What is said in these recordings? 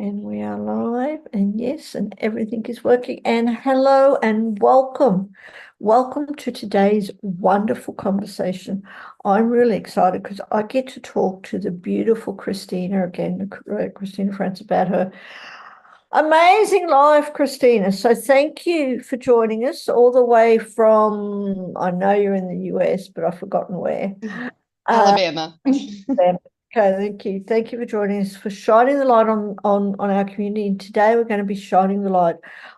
And we are live, and yes, and everything is working. And hello and welcome. Welcome to today's wonderful conversation. I'm really excited because I get to talk to the beautiful Christina again, Christina Franz, about her amazing life, Christina. So thank you for joining us all the way from, I know you're in the US, but I've forgotten where. Uh, Alabama. Okay, thank you. Thank you for joining us, for shining the light on our community. And today we're going to be shining the light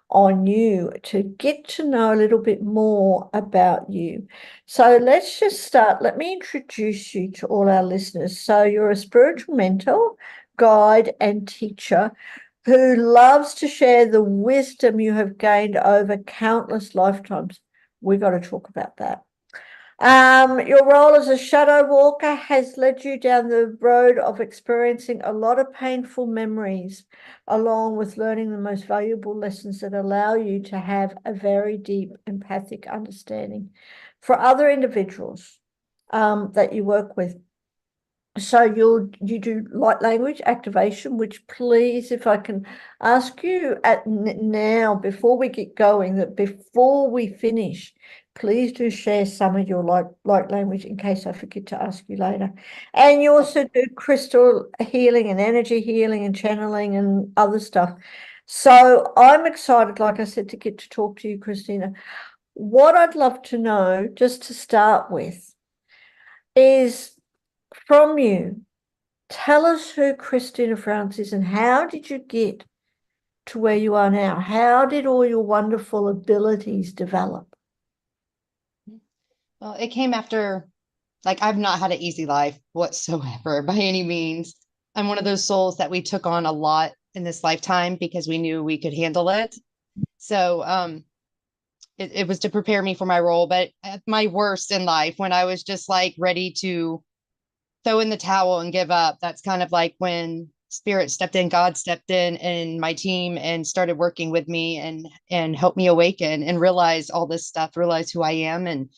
on you to get to know a little bit more about you. So let's just start. Let me introduce you to all our listeners. So you're a spiritual mentor, guide, and teacher who loves to share the wisdom you have gained over countless lifetimes. We got to talk about that. Your role as a shadow walker has led you down the road of experiencing a lot of painful memories, along with learning the most valuable lessons that allow you to have a very deep empathic understanding for other individuals that you work with. So you do light language activation, which, please, if I can ask you at now, before we get going, that before we finish, please do share some of your light language in case I forget to ask you later. And you Oh, also do crystal healing and energy healing and channeling and other stuff. So I'm excited, like I said, to get to talk to you, Christina. What I'd love to know, just to start with, is from you. Tell us who Christina Franz is and how did you get to where you are now? How did all your wonderful abilities develop? well, it came after, like, I've not had an easy life whatsoever by any means. I'm one of those souls that we took on a lot in this lifetime because we knew we could handle it. So, it was to prepare me for my role. But at my worst in life, when I was just like ready to throw in the towel and give up, that's kind of like when spirit stepped in, God stepped in, and my team and started working with me and helped me awaken and realize all this stuff, realize who I am and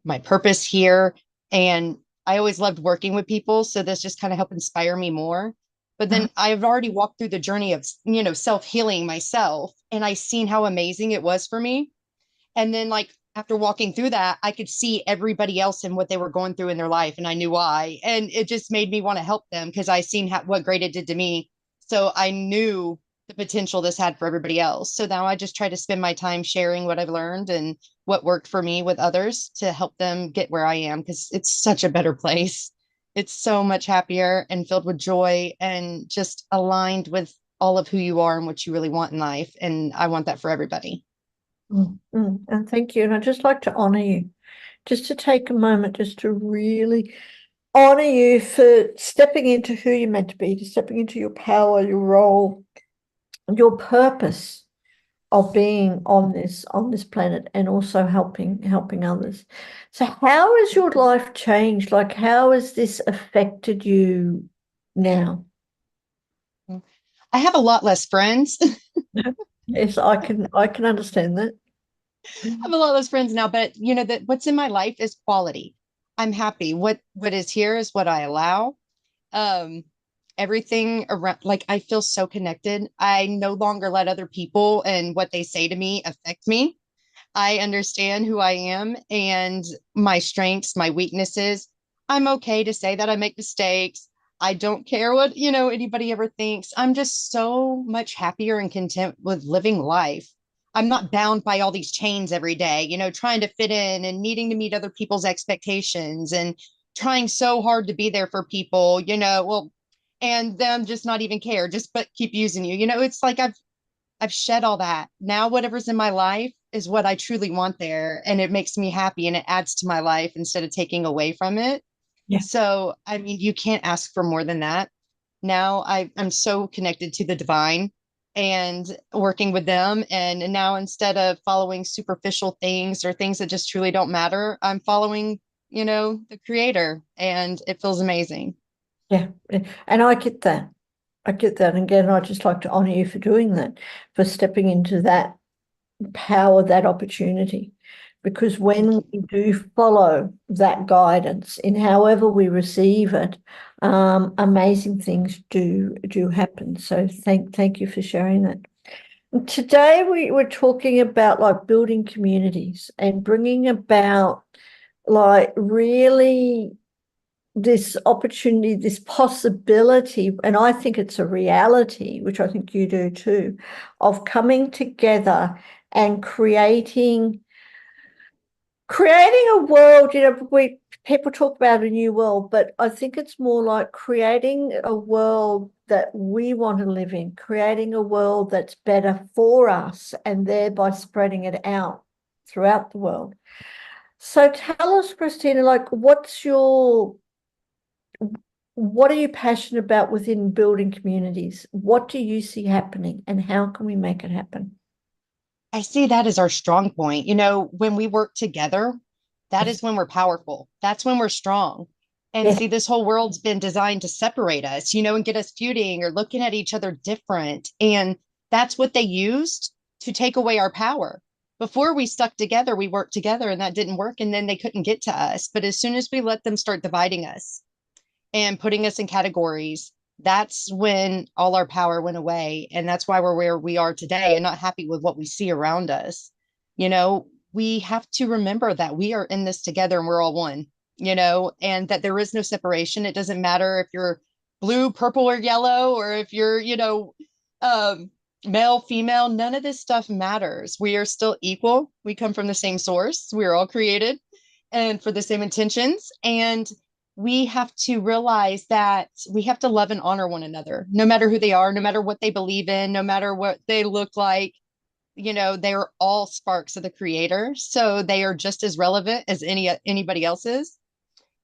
my purpose here. And I always loved working with people, so this just kind of helped inspire me more. But then I've already walked through the journey of, self-healing myself, and I seen how amazing it was for me. And then, like, after walking through that, I could see everybody else and what they were going through in their life, and I knew why. And it just made me want to help them because I seen what great it did to me. So I knew the potential this had for everybody else. So now I just try to spend my time sharing what I've learned and what worked for me with others to help them get where I am, because it's such a better place. It's so much happier and filled with joy and just aligned with all of who you are and what you really want in life. And I want that for everybody. And thank you. And I'd just like to honor you, just to take a moment, just to really honor you for stepping into who you're meant to be, to stepping into your power, your role, your purpose of being on this planet, and also helping others. So how has your life changed? Like, how has this affected you now? I have a lot less friends. Yes, I can understand that. Have a lot less friends now, but that what's in my life is quality. I'm happy. What is here is what I allow. Um, Everything around, like, I feel so connected. I no longer let other people and what they say to me affect me. I understand who I am and my strengths, my weaknesses. I'm okay to say that I make mistakes. I don't care what, anybody ever thinks. I'm just so much happier and content with living life. I'm not bound by all these chains every day, trying to fit in and needing to meet other people's expectations and trying so hard to be there for people, well, and them just not even care, just but keep using you. It's like I've shed all that. Now whatever's in my life is what I truly want there, and it makes me happy and it adds to my life instead of taking away from it. Yeah. So, I mean, you can't ask for more than that. Now I'm so connected to the divine and working with them. And now, instead of following superficial things or things that just truly don't matter, I'm following, the creator, and it feels amazing. Yeah. And I get that. I get that. And again, I'd just like to honor you for doing that, for stepping into that power, that opportunity. because Thank when you. we do follow that guidance in however we receive it, amazing things do happen. So thank you for sharing that. Today we were talking about like building communities and bringing about like really this opportunity, this possibility, and I think it's a reality, which I think you do too, of coming together and creating a world. We people talk about a new world, but I think it's more like creating a world that we want to live in, creating a world that's better for us, and thereby spreading it out throughout the world. So tell us, Christina, like what are you passionate about within building communities? What do you see happening, and how can we make it happen? I see that as our strong point. When we work together, that Yes. is when we're powerful. That's when we're strong. And Yes. see, this whole world's been designed to separate us, and get us feuding or looking at each other different. And that's what they used to take away our power. Before we stuck together, we worked together and that didn't work. And then they couldn't get to us. But as soon as we let them start dividing us, and putting us in categories, that's when all our power went away. And that's why we're where we are today and not happy with what we see around us. We have to remember that we are in this together and we're all one, and that there is no separation. It doesn't matter if you're blue, purple, or yellow, or if you're, um, male, female, none of this stuff matters. We are still equal. We come from the same source. We are all created and for the same intentions. And we have to realize that we have to love and honor one another, no matter who they are, no matter what they believe in, no matter what they look like. They're all sparks of the creator. So they are just as relevant as anybody else's.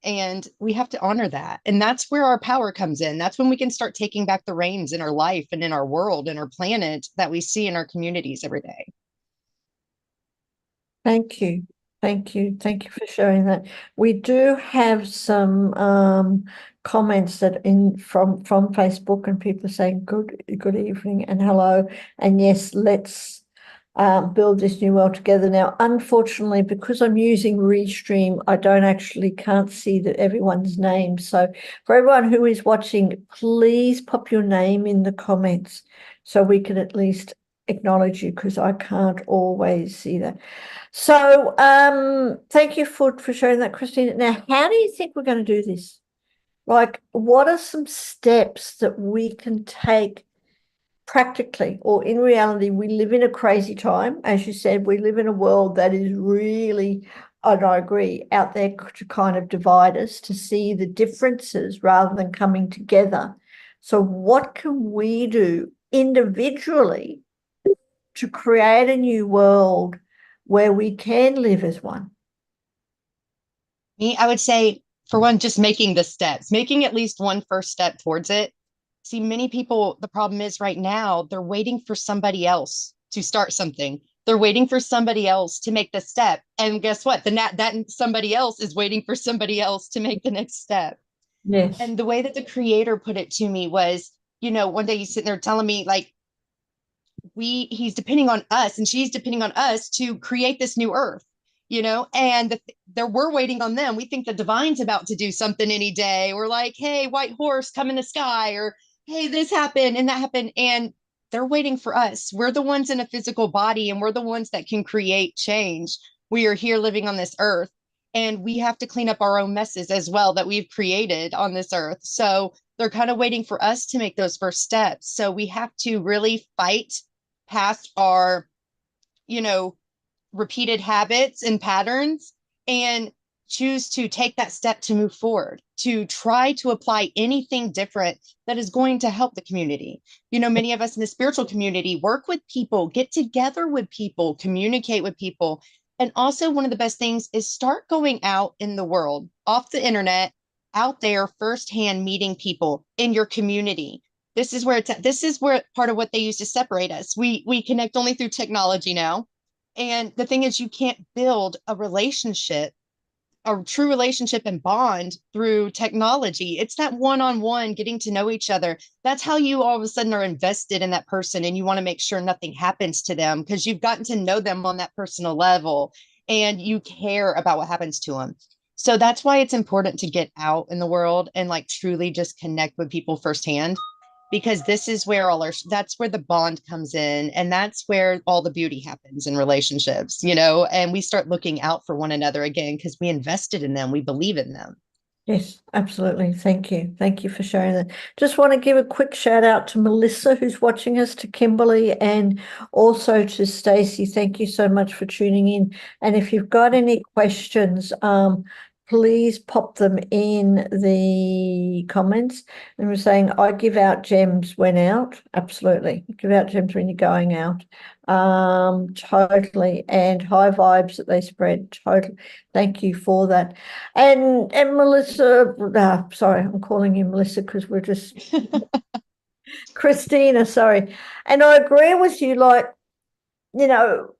And we have to honor that. And that's where our power comes in. That's when we can start taking back the reins in our life and in our world and our planet that we see in our communities every day. Thank you. Thank you. Thank you for sharing that. We do have some comments that in from Facebook, and people saying good evening and hello. And yes, let's build this new world together. Now, unfortunately, because I'm using Restream, I don't actually can't see everyone's name. So for everyone who is watching, please pop your name in the comments so we can at least acknowledge you, because I can't always see that. So thank you for sharing that, Christina. Now, how do you think we're going to do this? Like, what are some steps that we can take practically, or in reality? We live in a crazy time. As you said, we live in a world that is really, and I agree, out there to kind of divide us, to see the differences rather than coming together. So what can we do individually to create a new world where we can live as one? Me, I would say, for one, just making the steps, making at least one first step towards it. See, many people, the problem is right now, they're waiting for somebody else to start something. They're waiting for somebody else to make the step. And guess what? That somebody else is waiting for somebody else to make the next step. Yes. And the way that the creator put it to me was, one day he's sitting there telling me, like, he's depending on us and she's depending on us to create this new earth, and we're waiting on them. We think the divine's about to do something any day. We're like, hey, white horse, come in the sky, or hey, this happened and that happened. And they're waiting for us. We're the ones in a physical body and we're the ones that can create change. We are here living on this earth and we have to clean up our own messes as well that we've created on this earth. So they're kind of waiting for us to make those first steps. So we have to really fight past our, you know, repeated habits and patterns and choose to take that step to move forward, to try to apply anything different that is going to help the community. Many of us in the spiritual community work with people, get together with people, communicate with people. And also, one of the best things is start going out in the world, off the internet, out there firsthand, meeting people in your community. This is where part of what they use to separate us. We connect only through technology now. And the thing is, you can't build a true relationship and bond through technology. It's that one-on-one getting to know each other. That's how you all of a sudden are invested in that person and you want to make sure nothing happens to them because you've gotten to know them on that personal level. and you care about what happens to them. So that's why it's important to get out in the world and like truly just connect with people firsthand, because this is where that's where the bond comes in, and that's where all the beauty happens in relationships, and we start looking out for one another again because we invested in them, we believe in them. Yes, absolutely. Thank you. Thank you for sharing that. Just want to give a quick shout out to Melissa, who's watching us, to Kimberly, and also to Stacey. Thank you so much for tuning in. And if you've got any questions, please pop them in the comments. And we're saying, I give out gems when out. Absolutely. Give out gems when you're going out. Totally. And high vibes that they spread. Totally. Thank you for that. And Melissa, sorry, I'm calling you Melissa because we're just Christina, sorry. And I agree with you, like, you know,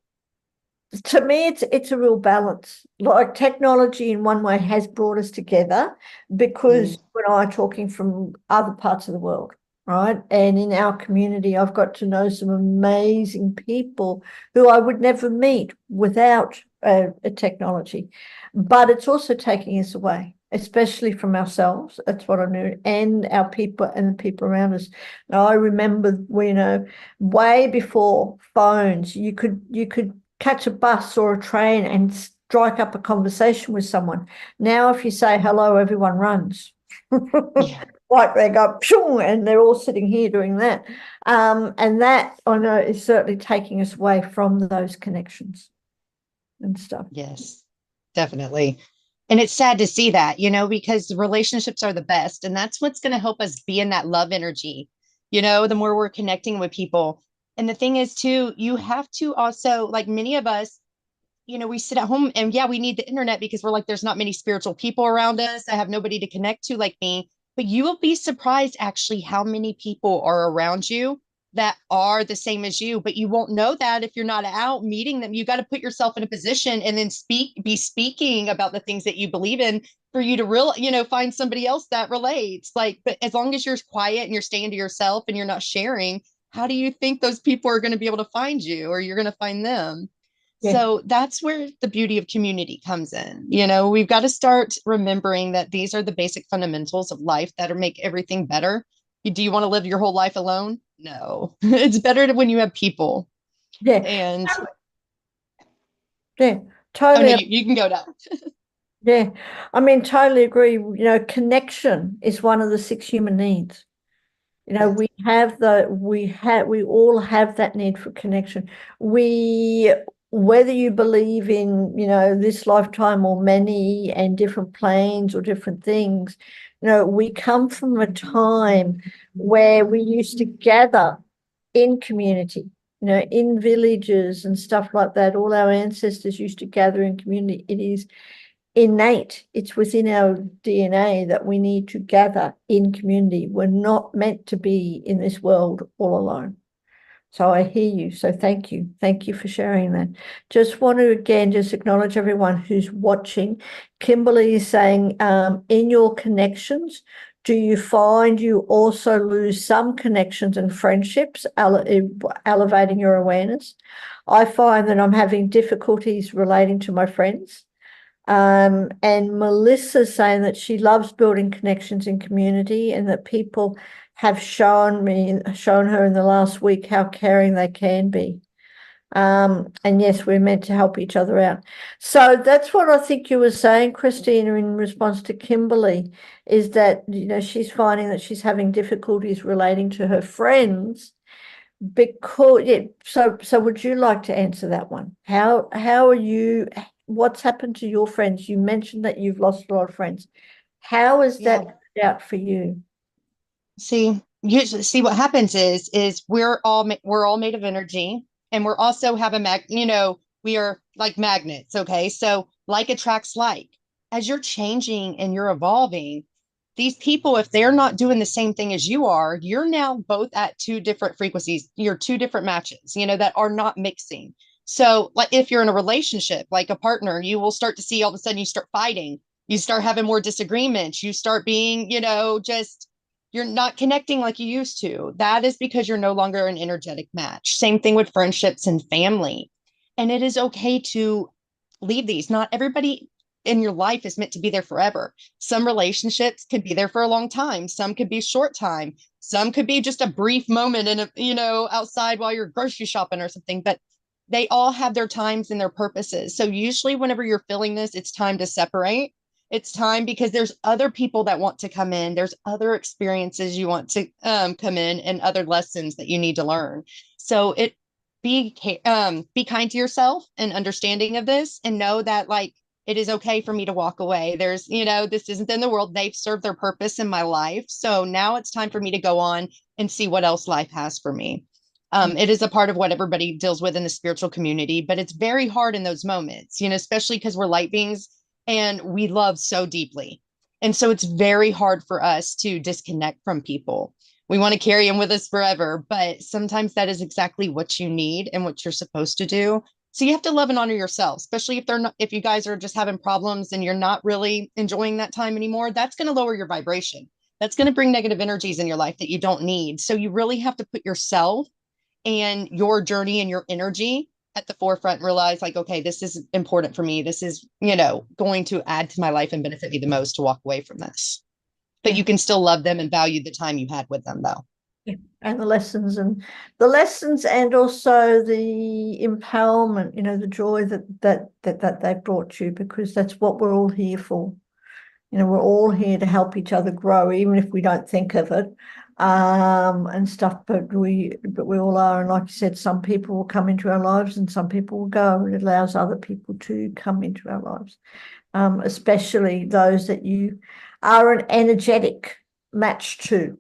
to me it's a real balance. Like technology in one way has brought us together because Mm, you and I are talking from other parts of the world, right? And in our community, I've got to know some amazing people who I would never meet without a technology. But it's also taking us away, especially from ourselves. That's what I knew, and our people and the people around us. Now, I remember, way before phones, you could catch a bus or a train and strike up a conversation with someone. Now, if you say hello, everyone runs. yeah. Like they go, pshung, and they're all sitting here doing that. And that I know is certainly taking us away from those connections and stuff. Yes, definitely. And it's sad to see that, because the relationships are the best. And that's what's going to help us be in that love energy, the more we're connecting with people. And the thing is, too, you have to also, like many of us, we sit at home and yeah, we need the internet because we're like, there's not many spiritual people around us. I have nobody to connect to like me. But you will be surprised actually how many people are around you that are the same as you, but you won't know that if you're not out meeting them. You got to put yourself in a position and then be speaking about the things that you believe in for you to find somebody else that relates. Like, but as long as you're quiet and you're staying to yourself and you're not sharing, how do you think those people are going to be able to find you or you're going to find them? Yeah, So that's where the beauty of community comes in. We've got to start remembering that these are the basic fundamentals of life that are make everything better. Do you want to live your whole life alone? No. It's better when you have people. yeah, And yeah. oh no, Totally. you can go now. Yeah. I mean, totally agree. Connection is one of the six human needs. Yes. We all have that need for connection. Whether you believe in, this lifetime or many and different planes or different things, we come from a time where we used to gather in community, in villages and stuff like that. All our ancestors used to gather in community. It is innate. It's within our DNA that we need to gather in community. We're not meant to be in this world all alone. So I hear you. So thank you. Thank you for sharing that. Just want to again just acknowledge everyone who's watching. Kimberly is saying, in your connections, do you find you also lose some connections and friendships, elevating your awareness? I find that I'm having difficulties relating to my friends. And Melissa's saying that she loves building connections in community and that people have shown her in the last week how caring they can be. And yes, we're meant to help each other out. So that's what I think you were saying, Christina, in response to Kimberly, is that, she's finding that she's having difficulties relating to her friends because, yeah, so would you like to answer that one? How are you, what's happened to your friends? You mentioned that you've lost a lot of friends. How is that Yeah. worked out for you? See what happens is we're all made of energy, and we're also have we are like magnets. Okay. So like attracts like. As you're changing and you're evolving, these people, if they're not doing the same thing as you are, you're now both at two different frequencies. You're two different matches, that are not mixing. So, like if you're in a relationship, like a partner, you will start to see all of a sudden you start fighting, you start having more disagreements, you start being, just you're not connecting like you used to. That is because you're no longer an energetic match. Same thing with friendships and family. And it is okay to leave these. Not everybody in your life is meant to be there forever. Some relationships can be there for a long time. Some could be short time. Some could be just a brief moment in a, outside while you're grocery shopping or something, but they all have their times and their purposes. So usually whenever you're feeling this, it's time to separate. It's time because there's other people that want to come in. There's other experiences you want to come in and other lessons that you need to learn. So be kind to yourself and understanding of this, and know that like it is okay for me to walk away. There's, this isn't in the world. They've served their purpose in my life. So now it's time for me to go on and see what else life has for me. It is a part of what everybody deals with in the spiritual community, but it's very hard in those moments, especially because we're light beings and we love so deeply. And so it's very hard for us to disconnect from people. We want to carry them with us forever, but sometimes that is exactly what you need and what you're supposed to do. So you have to love and honor yourself, especially if you guys are just having problems and you're not really enjoying that time anymore. That's going to lower your vibration. That's going to bring negative energies in your life that you don't need. So you really have to put yourself and your journey and your energy at the forefront and realize like, okay, this is important for me. This is, going to add to my life and benefit me the most to walk away from this. But Yeah. you can still love them and value the time you had with them though. Yeah. And the lessons and also the empowerment, the joy that they brought you, because that's what we're all here for. We're all here to help each other grow, even if we don't think of it, and stuff. But we all are. And like you said, some people will come into our lives, and some people will go. And it allows other people to come into our lives, especially those that you are an energetic match to.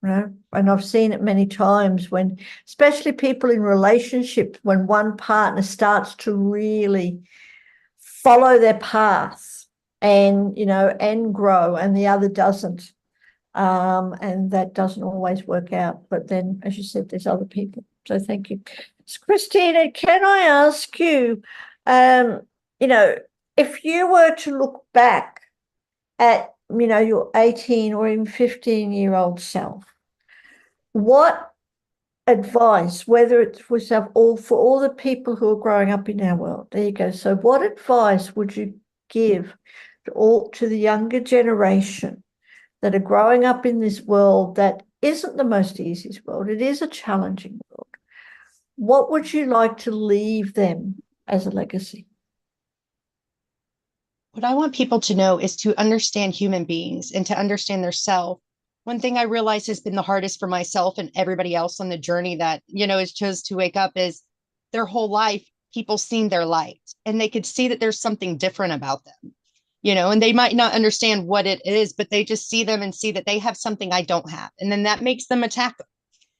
And I've seen it many times when, especially people in relationships, when one partner starts to really follow their path and grow, and the other doesn't. And that doesn't always work out. But then, as you said, there's other people. So thank you. So Christina, can I ask you, um, you know, if you were to look back at, your 18 or even 15-year-old self, what advice, whether it was all for all the people who are growing up in our world, there you go. So what advice would you give to the younger generation that are growing up in this world that isn't the most easiest world? It is a challenging world. What would you like to leave them as a legacy? What I want people to know is to understand human beings and to understand their self. One thing I realize has been the hardest for myself and everybody else on the journey that, has chose to wake up is their whole life, people seen their light and they could see that there's something different about them, and they might not understand what it is, but they just see them and see that they have something I don't have. And then that makes them attack them.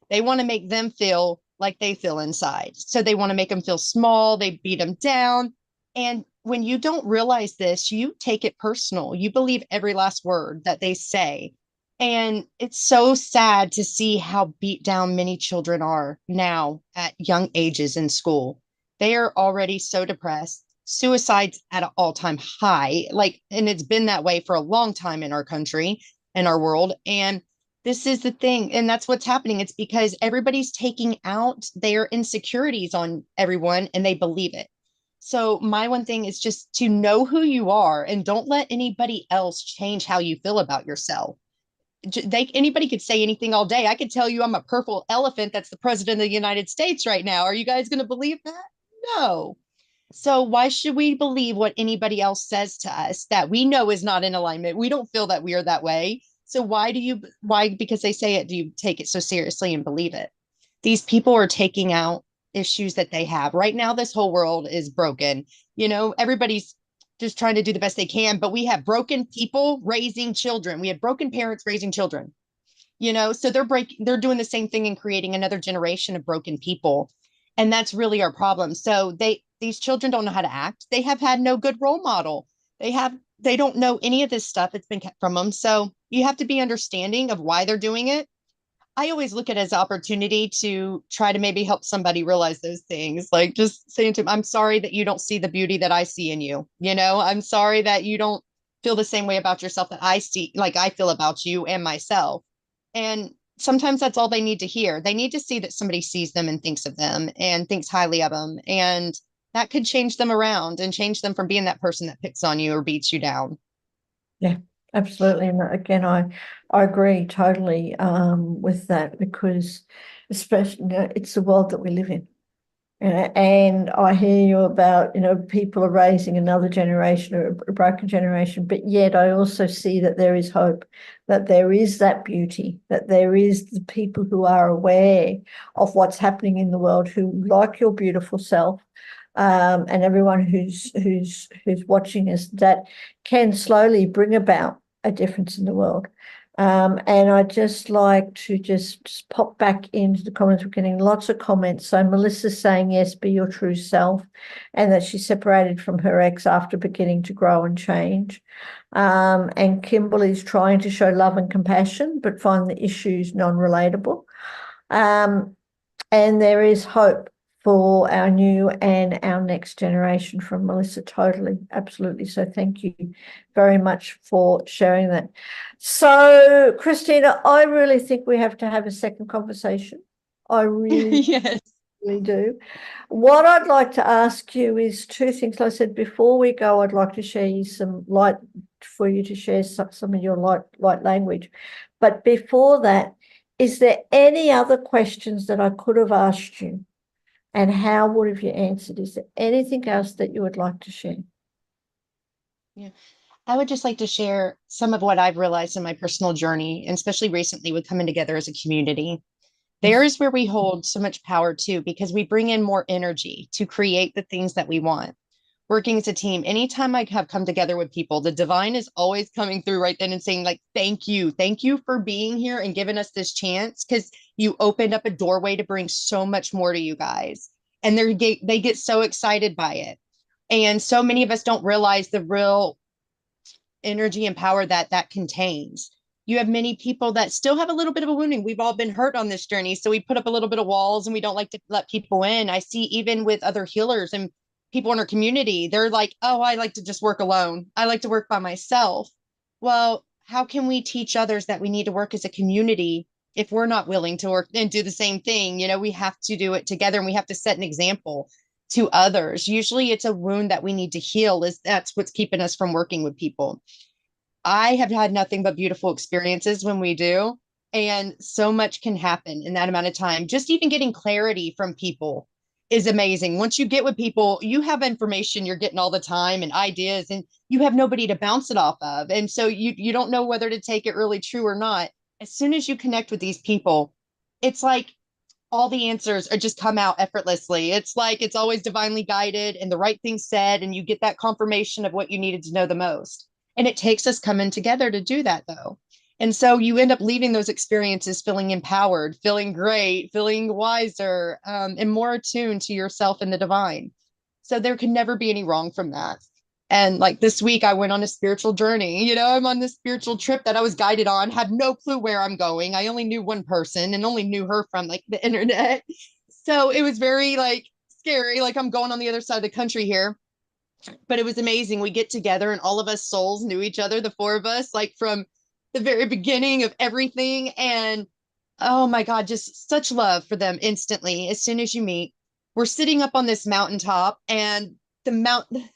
They want to make them feel like they feel inside. So they want to make them feel small. They beat them down. And when you don't realize this, you take it personal. You believe every last word that they say. And it's so sad to see how beat down many children are now at young ages in school. They are already so depressed. Suicides at an all-time high. And it's been that way for a long time in our country, in our world. And this is the thing. And that's what's happening. It's because everybody's taking out their insecurities on everyone and they believe it. So my one thing is just to know who you are and don't let anybody else change how you feel about yourself. Anybody could say anything all day. I could tell you I'm a purple elephant that's the president of the United States right now. Are you guys going to believe that? No. So why should we believe what anybody else says to us that we know is not in alignment? We don't feel that we are that way. So why, because they say it, do you take it so seriously and believe it? These people are taking out issues that they have. Right now, this whole world is broken. Everybody's just trying to do the best they can, but we have broken people raising children. We have broken parents raising children, so they're doing the same thing and creating another generation of broken people. And that's really our problem. So these children don't know how to act. They have had no good role model. They don't know any of this stuff. It's been kept from them. So you have to be understanding of why they're doing it. I always look at it as opportunity to try to maybe help somebody realize those things. Like just saying to them, I'm sorry that you don't see the beauty that I see in you. I'm sorry that you don't feel the same way about yourself that I see, like I feel about you and myself. And sometimes that's all they need to hear. They need to see that somebody sees them and thinks of them and thinks highly of them. And that could change them around and change them from being that person that picks on you or beats you down. Yeah, absolutely. And again, I agree totally with that, because especially, it's the world that we live in. And I hear you about, people are raising another generation or a broken generation, but yet I also see that there is hope, that there is that beauty, that there is the people who are aware of what's happening in the world, who like your beautiful self, and everyone who's watching us, that can slowly bring about a difference in the world. And I just like to just pop back into the comments. We're getting lots of comments. So Melissa's saying, yes, be your true self, and that she separated from her ex after beginning to grow and change. And Kimberly's trying to show love and compassion, but find the issues non-relatable. Um, and there is hope for our new and our next generation from Melissa. Totally, absolutely. So thank you very much for sharing that. So, Christina, I really think we have to have a second conversation. I really, Yes. really do. What I'd like to ask you is two things. Like I said, before we go, I'd like to share you some light, for you to share some of your light language. But before that, is there any other questions that I could have asked you? And how would have you answered? Is there anything else that you would like to share? Yeah. I would just like to share some of what I've realized in my personal journey, and especially recently with coming together as a community. There Yes. is where we hold so much power too, because we bring in more energy to create the things that we want. Working as a team, anytime I have come together with people, the divine is always coming through right then and saying, like, thank you for being here and giving us this chance, because you opened up a doorway to bring so much more to you guys. And they get so excited by it. And so many of us don't realize the real energy and power that that contains. You have many people that still have a little bit of a wounding. We've all been hurt on this journey. So we put up a little bit of walls and we don't like to let people in. I see even with other healers and people in our community, they're like, oh, I like to just work alone. I like to work by myself. Well, how can we teach others that we need to work as a community if we're not willing to work and do the same thing? You know, we have to do it together and we have to set an example to others. Usually it's a wound that we need to heal, is that's what's keeping us from working with people. I have had nothing but beautiful experiences when we do. And so much can happen in that amount of time. Just even getting clarity from people is amazing. Once you get with people, you have information you're getting all the time and ideas, and you have nobody to bounce it off of. And so you don't know whether to take it really true or not. As soon as you connect with these people, it's like all the answers are just come out effortlessly. It's like it's always divinely guided and the right thing said, and you get that confirmation of what you needed to know the most. And it takes us coming together to do that, though. And so you end up leaving those experiences feeling empowered, feeling great, feeling wiser, and more attuned to yourself and the divine. So there can never be any wrong from that. And like this week, I went on a spiritual journey. You know, I'm on this spiritual trip that I was guided on, had no clue where I'm going. I only knew one person and only knew her from like the internet. So it was very like scary. Like I'm going on the other side of the country here, but it was amazing. We get together and all of us souls knew each other, the four of us, like from the very beginning of everything. And oh my God, just such love for them instantly as soon as you meet. We're sitting up on this mountaintop, and the mountain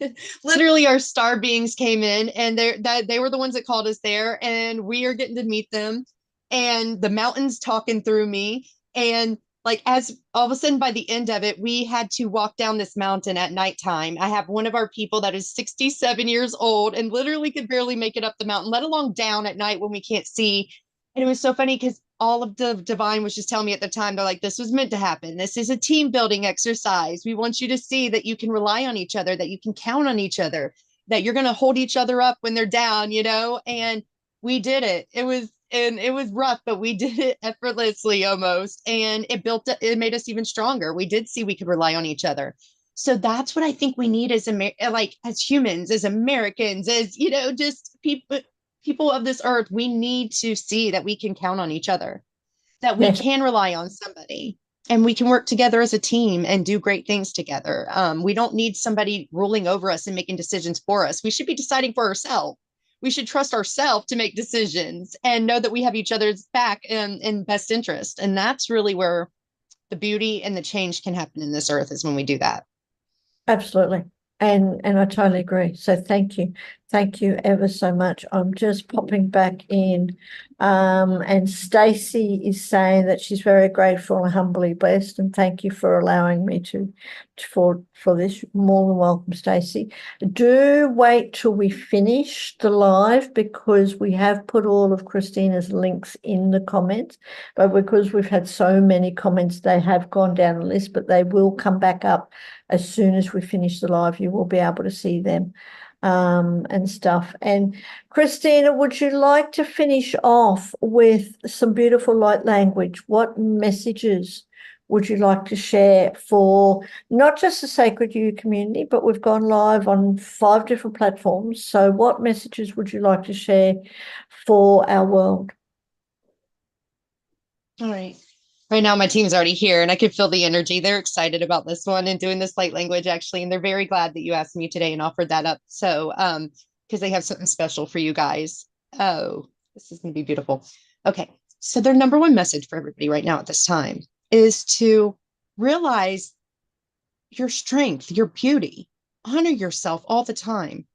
literally our star beings came in, and they were the ones that called us there, and we are getting to meet them, and the mountains talking through me. And like as all of a sudden by the end of it, we had to walk down this mountain at nighttime. I have one of our people that is 67 years old and literally could barely make it up the mountain, let alone down at night when we can't see. And it was so funny because all of the divine was just telling me at the time, they're like, this was meant to happen. This is a team building exercise. We want you to see that you can rely on each other, that you can count on each other, that you're going to hold each other up when they're down, you know? And we did it. It was rough, but we did it effortlessly almost. And it made us even stronger. We did see we could rely on each other. So that's what I think we need as like as humans, as Americans, as you know, just people of this earth. We need to see that we can count on each other, that we Yes, can rely on somebody, and we can work together as a team and do great things together. We don't need somebody ruling over us and making decisions for us. We should be deciding for ourselves. We should trust ourselves to make decisions and know that we have each other's back in best interest. And that's really where the beauty and the change can happen in this earth, is when we do that. Absolutely. And I totally agree. So thank you. Thank you ever so much. I'm just popping back in. And Stacey is saying that she's very grateful and humbly blessed. And thank you for allowing me for this. More than welcome, Stacey. Do wait till we finish the live because we have put all of Christina's links in the comments. But because we've had so many comments, they have gone down the list, but they will come back up as soon as we finish the live. You will be able to see them and stuff. And Christina, would you like to finish off with some beautiful light language? What messages would you like to share for not just the Sacred You community, but we've gone live on 5 different platforms. So what messages would you like to share for our world? All right. Right now, my team's already here and I can feel the energy. They're excited about this one and doing this light language, actually. And they're very glad that you asked me today and offered that up. So, because they have something special for you guys. Oh, this is going to be beautiful. Okay. So, their number one message for everybody right now at this time is to realize your strength, your beauty, honor yourself all the time.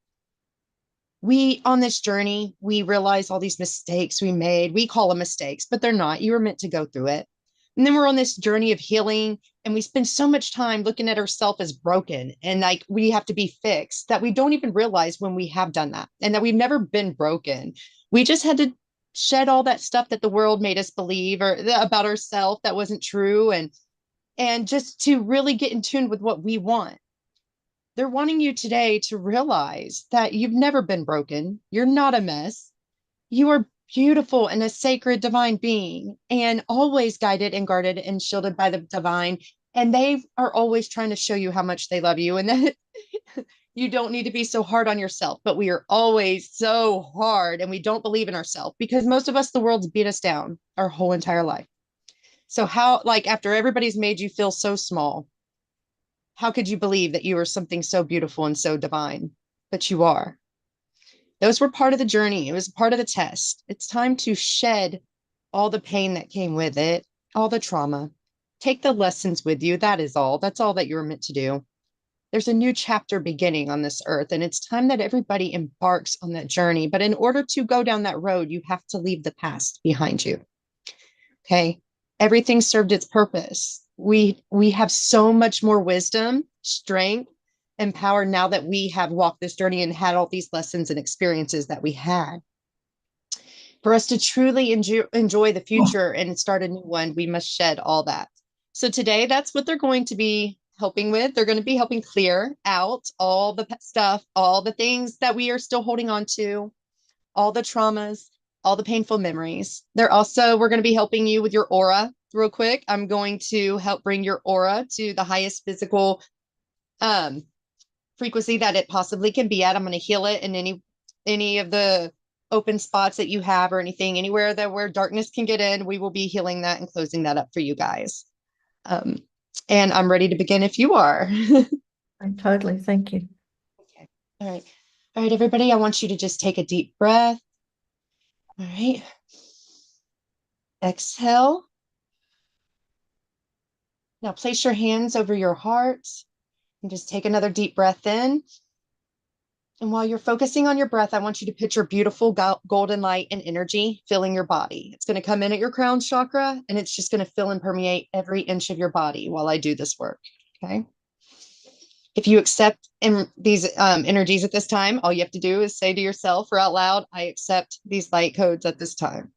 We on this journey, we realize all these mistakes we made. We call them mistakes, but they're not. You were meant to go through it. And then we're on this journey of healing, and we spend so much time looking at ourselves as broken and like we have to be fixed that we don't even realize when we have done that and that we've never been broken. We just had to shed all that stuff that the world made us believe or about ourselves that wasn't true, and just to really get in tune with what we want. They're wanting you today to realize that you've never been broken. You're not a mess. You are beautiful and a sacred divine being and always guided and guarded and shielded by the divine. And they are always trying to show you how much they love you and that you don't need to be so hard on yourself. But we are always so hard and we don't believe in ourselves because most of us, the world's beat us down our whole entire life. So, how, like, after everybody's made you feel so small, how could you believe that you are something so beautiful and so divine? But you are. Those were part of the journey. It was part of the test. It's time to shed all the pain that came with it, all the trauma. Take the lessons with you. That is all. That's all that you're meant to do. There's a new chapter beginning on this earth, and it's time that everybody embarks on that journey. But in order to go down that road, you have to leave the past behind you. Okay. Everything served its purpose. We have so much more wisdom, strength, and power now that we have walked this journey and had all these lessons and experiences that we had. For us to truly enjoy the future and start a new one, we must shed all that. So today, that's what they're going to be helping with. They're going to be helping clear out all the stuff, all the things that we are still holding on to, all the traumas, all the painful memories. We're going to be helping you with your aura real quick. I'm going to help bring your aura to the highest physical um, frequency that it possibly can be at. I'm going to heal it in any of the open spots that you have or anything, anywhere that where darkness can get in, we will be healing that and closing that up for you guys. Um, and I'm ready to begin if you are. Totally. Thank you. Okay. All right. All right, everybody, I want you to just take a deep breath. All right. Exhale. Now place your hands over your heart and just take another deep breath in. And while you're focusing on your breath, I want you to picture beautiful golden light and energy filling your body. It's going to come in at your crown chakra and it's just going to fill and permeate every inch of your body while I do this work. Okay. If you accept these energies at this time, all you have to do is say to yourself or out loud, I accept these light codes at this time.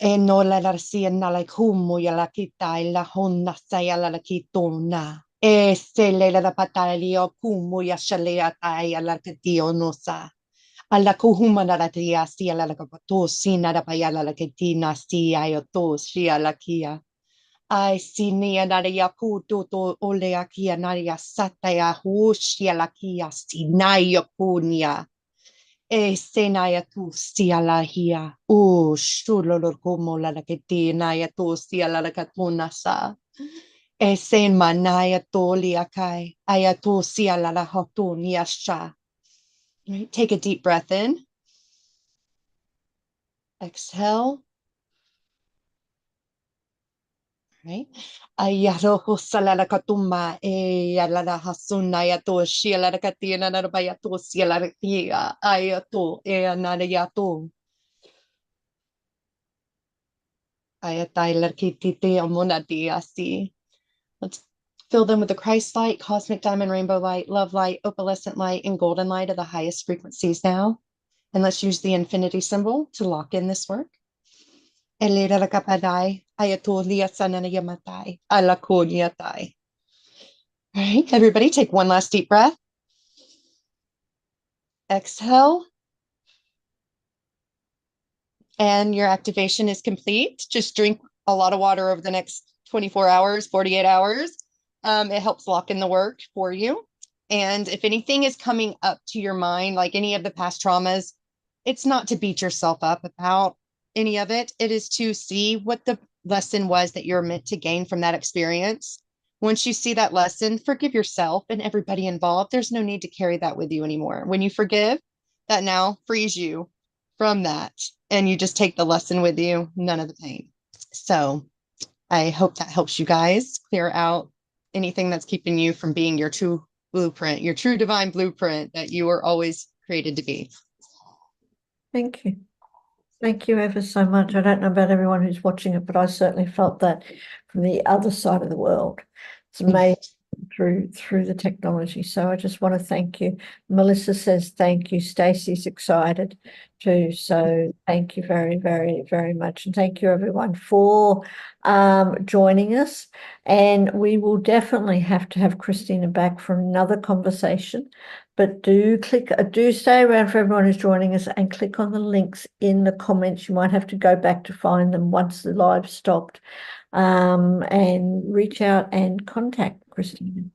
E no la larsia na la kumu ya la kita la honna saya la kitona. E se le la patalio kumu ya shalea tai la katio nosa. Alla kuhuma na la tia si la kapato si na da payala la ketina si ayoto si la kia. Ai si ni na ya kuto to ole akia na ya sata ya hushi la kia si na yo kunia. E senaya tu sia la hia. O shulolor como la que tinaya tu sia la katuna sa. E sen manaya toli akai. Aya tu sia la hotunia sha. Take a deep breath in. Exhale. Right? Ayaroho salalakatuma e alala hasunayato shialarakatina narabayato sialarakia ayato e anarayato ayatai larkitite amonadiasi. Let's fill them with the Christ light, cosmic diamond rainbow light, love light, opalescent light, and golden light of the highest frequencies now. And let's use the infinity symbol to lock in this work. Elirarakapadai, ayatolia sananayamatai, alakunyatai. All right, everybody, take one last deep breath. Exhale. And your activation is complete. Just drink a lot of water over the next 24 hours, 48 hours. It helps lock in the work for you. And if anything is coming up to your mind, like any of the past traumas, it's not to beat yourself up about any of it. It is to see what the lesson was that you're meant to gain from that experience. Once you see that lesson, forgive yourself and everybody involved. There's no need to carry that with you anymore. When you forgive, that now frees you from that. And you just take the lesson with you, none of the pain. So I hope that helps you guys clear out anything that's keeping you from being your true blueprint, your true divine blueprint that you were always created to be. Thank you. Thank you ever so much. I don't know about everyone who's watching it, but I certainly felt that from the other side of the world. It's amazing through the technology. So I just want to thank you. Melissa says thank you. Stacey's excited too. So thank you very, very, very much. And thank you everyone for joining us. And we will definitely have to have Christina back for another conversation. But do stay around for everyone who's joining us and click on the links in the comments. You might have to go back to find them once the live stopped, and reach out and contact Christina.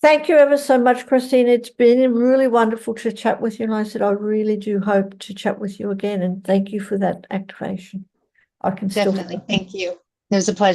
Thank you ever so much, Christina. It's been really wonderful to chat with you. And I said, I really do hope to chat with you again. And thank you for that activation. I can still. Definitely. Thank you. It was a pleasure.